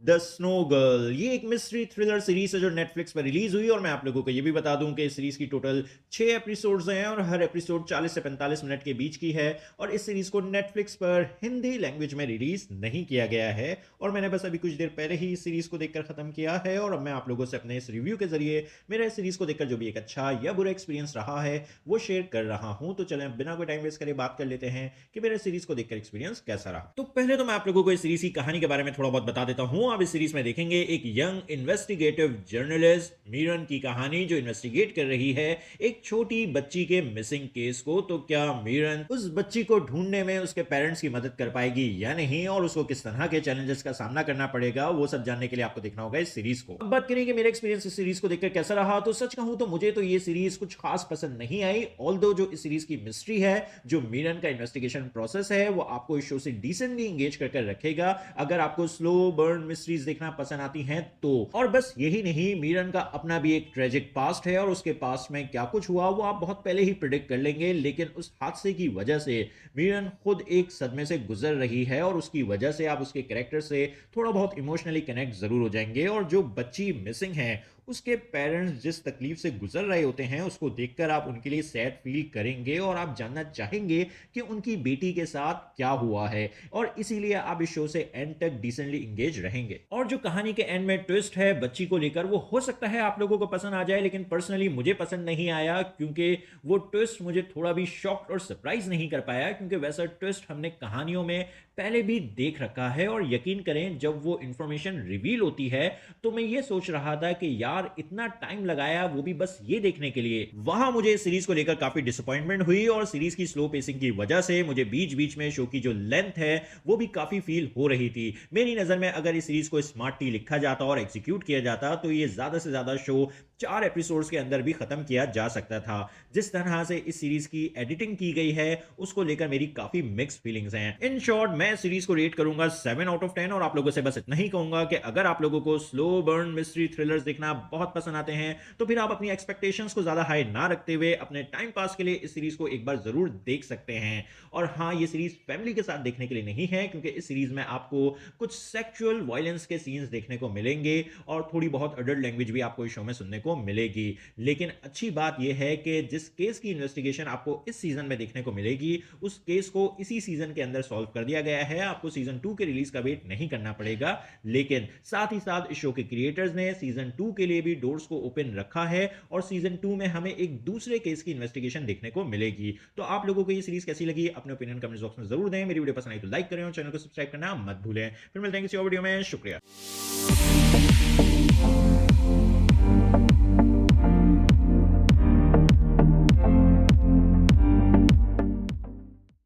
The snow girl ये एक mystery thriller series है जो नेटफ्लिक्स पर रिलीज हुई और मैं आप लोगों को ये भी बता दूं कि इस सीरीज की टोटल 6 एपिसोड्स हैं और हर एपिसोड 40 से 45 मिनट के बीच की है और इस सीरीज को नेटफ्लिक्स पर हिंदी लैंग्वेज में रिलीज नहीं किया गया है और मैंने बस अभी कुछ देर पहले ही इस सीरीज को देखकर खत्म किया है और अब मैं आप लोगों से अपने इस रिव्यू के जरिए मेरा इस सीरीज को देखकर जो भी एक अच्छा या बुरा एक्सपीरियंस रहा है वो शेयर कर रहा हूं। तो चलें बिना कोई टाइम वेस्ट करे बात कर लेते हैं कि मेरे सीरीज को देखकर एक्सपीरियंस कैसा रहा। तो पहले तो मैं आप लोगों को इस सीरीज की कहानी के बारे में थोड़ा बहुत बता देता हूं। आप इस सीरीज में देखेंगे एक यंग इन्वेस्टिगेटिव जर्नलिस्ट मीरन की कहानी जो इन्वेस्टिगेट कर रही है एक छोटी बच्ची के मिसिंग केस को। तो क्या मीरन उस बच्ची को ढूंढने में उसके पेरेंट्स की मदद कर पाएगी या नहीं और उसको किस तरह के चैलेंजेस का सामना करना पड़ेगा, वो सब जानने के लिए आपको देखना होगा इस सीरीज को। अब बात करें कि मेरा एक्सपीरियंस इस सीरीज को देखकर कैसा रहा, तो सच कहूं तो मुझे तो ये सीरीज कुछ खास पसंद नहीं आई। ऑल्दो जो इस सीरीज की मिस्ट्री है, जो मीरन का इन्वेस्टिगेशन प्रोसेस है, वो आपको इस शो से डिसेंटली एंगेज कर रखेगा अगर आपको स्लो बर्न मिस्ट्रीज देखना पसंद आती हैं तो। और बस यही नहीं, मीरन का अपना भी एक ट्रेजिक पास्ट है और उसके पास्ट में क्या कुछ हुआ वो आप बहुत पहले ही प्रिडिक्ट कर लेंगे, लेकिन उस हादसे की वजह से मीरन खुद एक सदमे से गुजर रही है और उसकी वजह से आप उसके कैरेक्टर से थोड़ा बहुत इमोशनली कनेक्ट जरूर हो जाएंगे। और जो बच्ची मिसिंग है उसके पेरेंट्स जिस तकलीफ से गुजर रहे होते हैं उसको देखकर आप उनके लिए सैड फील करेंगे और आप जानना चाहेंगे कि उनकी बेटी के साथ क्या हुआ है और इसीलिए आप इस शो से एंड तक डिसेंटली इंगेज रहेंगे। और जो कहानी के एंड में ट्विस्ट है बच्ची को लेकर, वो हो सकता है आप लोगों को पसंद आ जाए, लेकिन पर्सनली मुझे पसंद नहीं आया क्योंकि वो ट्विस्ट मुझे थोड़ा भी शॉक्ड और सरप्राइज नहीं कर पाया, क्योंकि वैसा ट्विस्ट हमने कहानियों में पहले भी देख रखा है। और यकीन करें जब वो इंफॉर्मेशन रिवील होती है तो मैं ये सोच रहा था कि यार इतना टाइम लगाया वो भी बस ये देखने के लिए। वहां मुझे इस सीरीज को लेकर काफी डिसअपॉइंटमेंट हुई और सीरीज की स्लो पेसिंग की वजह से मुझे बीच बीच में शो की जो लेंथ है वो भी काफी फील हो रही थी। मेरी नजर में अगर इस सीरीज को स्मार्टली लिखा जाता और एग्जीक्यूट किया जाता तो ये ज्यादा से ज्यादा शो 4 एपिसोड्स के अंदर भी खत्म किया जा सकता था। जिस तरह से इस सीरीज की एडिटिंग की गई है उसको लेकर मेरी काफी मिक्स फीलिंग्स हैं। इन शॉर्ट मैं सीरीज को रेट करूंगा 7 आउट ऑफ 10 और आप लोगों से बस इतना ही कहूंगा कि अगर आप लोगों को स्लो बर्न मिस्ट्री थ्रिलर्स देखना बहुत पसंद आते हैं तो फिर आप अपनी एक्सपेक्टेशंस को ज्यादा हाई ना रखते हुए अपने टाइम पास के लिए इस सीरीज को एक बार जरूर देख सकते हैं। और हाँ, ये सीरीज फैमिली के साथ देखने के लिए नहीं है क्योंकि इस सीरीज में आपको कुछ सेक्सुअल वायलेंस के सीन्स देखने को मिलेंगे और थोड़ी बहुत अडल्ट लैंग्वेज भी आपको इस शो में सुनने को मिलेगी। लेकिन अच्छी बात यह है कि जिस केस की इन्वेस्टिगेशन आपको इस सीजन में देखने को मिलेगी उस केस को इसी सीजन के अंदर सॉल्व कर दिया गया है। आपको सीजन 2 के रिलीज का वेट नहीं करना पड़ेगा, लेकिन साथ ही साथ इस शो के क्रिएटर्स ने सीजन 2 के लिए भी डोर्स को ओपन रखा है और सीजन 2 में हमें एक दूसरे केस की इन्वेस्टिगेशन देखने को मिलेगी। तो आप लोगों को ये सीरीज कैसी लगी अपने ओपिनियन कमेंट बॉक्स में जरूर दें। मेरी वीडियो पसंद आई तो लाइक करें और चैनल को सब्सक्राइब करना मत भूलें। फिर मिलते हैं किसी और वीडियो में। शुक्रिया।